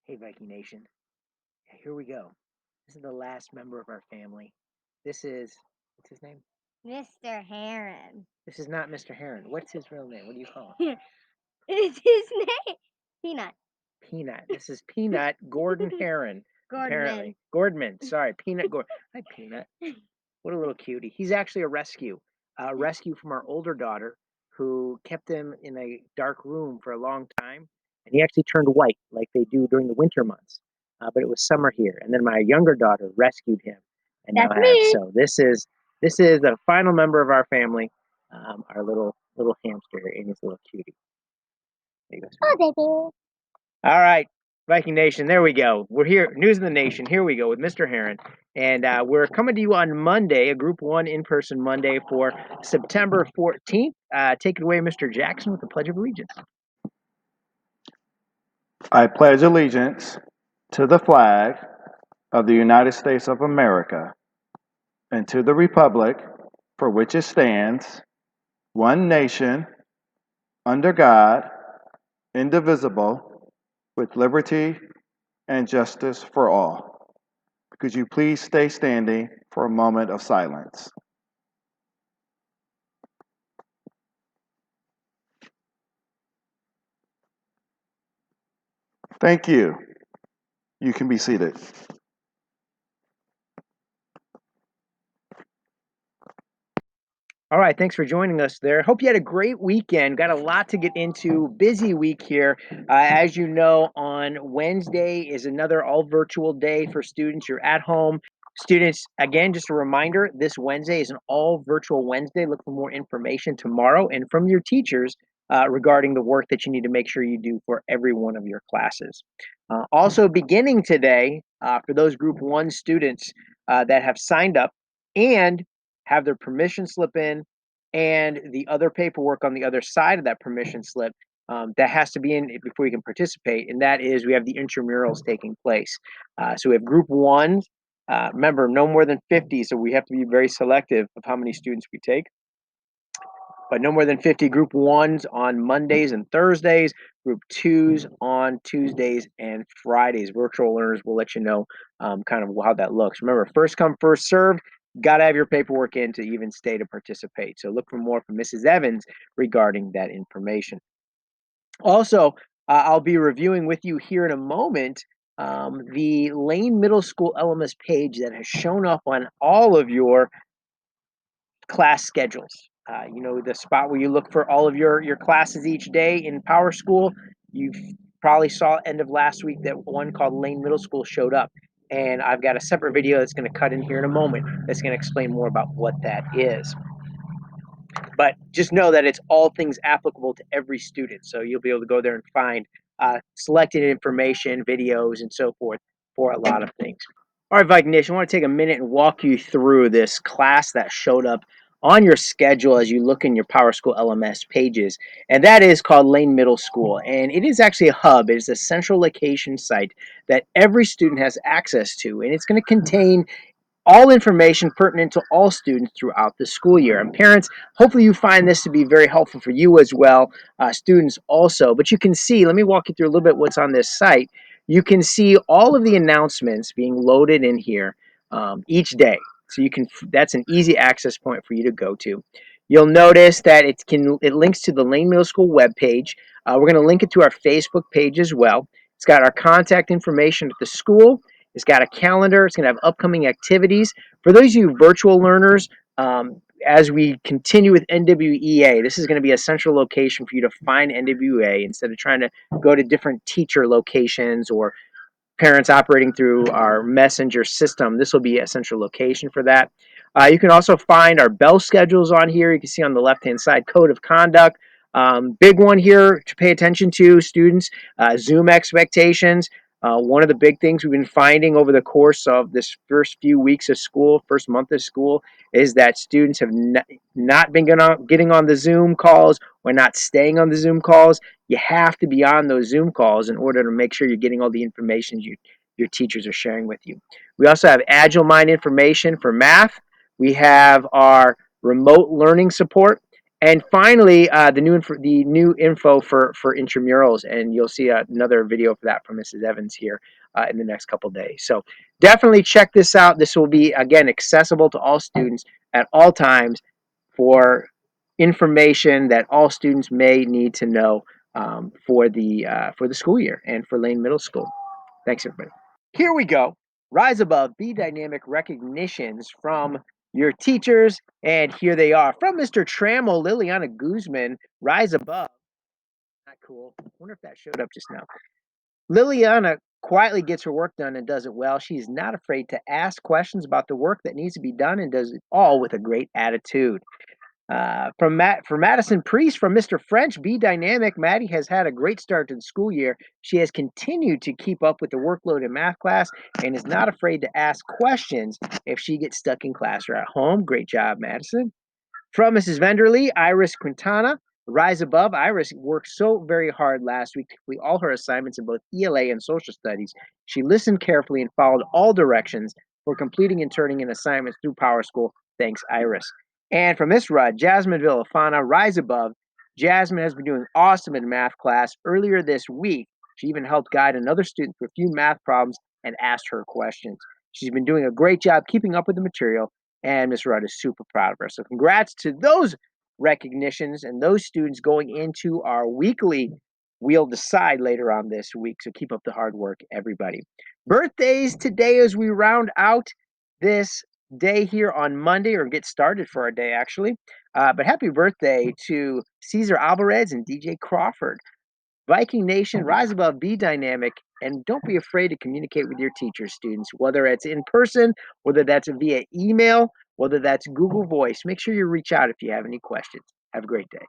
Hey, Viking Nation. Here we go. This is the last member of our family. What's his name? Mr. Heron. This is not Mr. Heron. What's his real name? What do you call him? It's his name. Peanut. Peanut. This is Peanut Gordon Heron. Gordman. Apparently. Gordman. Sorry, Peanut Gordon. Hi, Peanut. What a little cutie. He's actually a rescue from our older daughter who kept him in a dark room for a long time. And he actually turned white like they do during the winter months. But it was summer here. And then my younger daughter rescued him and now That's has. me. So this is the final member of our family, our little hamster and his little cutie. There you go. Oh, baby. All right, Viking Nation, there we go. We're here, News of the Nation. Here we go with Mr. Heron. And we're coming to you on Monday, a Group 1 in-person Monday for September 14th. Take it away, Mr. Jackson, with the Pledge of Allegiance. I pledge allegiance to the flag of the United States of America and to the republic for which it stands, one nation, under God, indivisible, with liberty and justice for all. Could you please stay standing for a moment of silence? Thank you. You can be seated. All right, thanks for joining us there. Hope you had a great weekend. Got a lot to get into. Busy week here. As you know, on Wednesday is another all virtual day for students. You're at home. Students, again, just a reminder, this Wednesday is an all virtual Wednesday. Look for more information tomorrow and from your teachers regarding the work that you need to make sure you do for every one of your classes. Also, beginning today, for those Group 1 students that have signed up and have their permission slip in and the other paperwork on the other side of that permission slip that has to be in before you can participate. And that is we have the intramurals taking place. So we have Group 1. Remember, no more than 50, so we have to be very selective of how many students we take. But no more than 50 Group 1s on Mondays and Thursdays, Group 2s on Tuesdays and Fridays. Virtual learners will let you know kind of how that looks. Remember, first come, first served. Got to have your paperwork in to even stay to participate. So look for more from Mrs. Evans regarding that information. Also, I'll be reviewing with you here in a moment the Lane Middle School LMS page that has shown up on all of your class schedules. The spot where you look for all of your classes each day in Power School. You probably saw end of last week that one called Lane Middle School showed up. And I've got a separate video that's going to cut in here in a moment that's going to explain more about what that is. But just know that it's all things applicable to every student. So you'll be able to go there and find selected information, videos, and so forth for a lot of things. All right, Viking Nation, I want to take a minute and walk you through this class that showed up on your schedule as you look in your Power School LMS pages. And that is called Lane Middle School. And it is actually a hub. It is a central location site that every student has access to. And it's going to contain all information pertinent to all students throughout the school year. And parents, hopefully you find this to be very helpful for you as well, students also. But you can see, let me walk you through a little bit what's on this site. You can see all of the announcements being loaded in here each day. So that's an easy access point for you to go to. You'll notice that it links to the Lane Middle School webpage. We're going to link it to our Facebook page as well. It's got our contact information at the school. It's got a calendar. It's going to have upcoming activities. For those of you virtual learners, as we continue with NWEA, this is going to be a central location for you to find NWEA instead of trying to go to different teacher locations or parents operating through our messenger system. This will be a central location for that. You can also find our bell schedules on here. You can see on the left-hand side, code of conduct. Big one here to pay attention to, students, Zoom expectations. One of the big things we've been finding over the course of this first few weeks of school, first month of school, is that students have not been getting on the Zoom calls or not staying on the Zoom calls. You have to be on those Zoom calls in order to make sure you're getting all the information your teachers are sharing with you. We also have Agile Mind information for math. We have our remote learning support, And finally, the new info for intramurals, and you'll see another video for that from Mrs. Evans here in the next couple days. So definitely check this out. This will be again accessible to all students at all times for information that all students may need to know for the school year and for Lane Middle School. Thanks, everybody. Here we go. Rise Above, Be Dynamic recognitions from your teachers. And here they are from Mr. Trammell, Liliana Guzman, Rise Above. Not cool. I wonder if that showed up just now. Liliana quietly gets her work done and does it well. She's not afraid to ask questions about the work that needs to be done and does it all with a great attitude. For Madison Priest from Mr. French, Be Dynamic. Maddie has had a great start to the school year. She has continued to keep up with the workload in math class and is not afraid to ask questions if she gets stuck in class or at home. Great job, Madison. From Mrs. Venderly, Iris Quintana, Rise Above. Iris worked so very hard last week to complete all her assignments in both ELA and social studies. She listened carefully and followed all directions for completing and turning in assignments through Power School. Thanks, Iris. And from Miss Rudd, Jasmine Villafana, Rise Above. Jasmine has been doing awesome in math class. Earlier this week, she even helped guide another student through a few math problems and asked her questions. She's been doing a great job keeping up with the material, and Miss Rudd is super proud of her. So congrats to those recognitions and those students going into our weekly We'll Decide later on this week. So keep up the hard work, everybody. Birthdays today as we round out this day here on Monday, or get started for our day actually. But happy birthday to Cesar Alvarez and DJ Crawford. Viking Nation, rise above, be dynamic, and don't be afraid to communicate with your teachers, students, whether it's in person, whether that's via email, whether that's Google Voice. Make sure you reach out if you have any questions. Have a great day.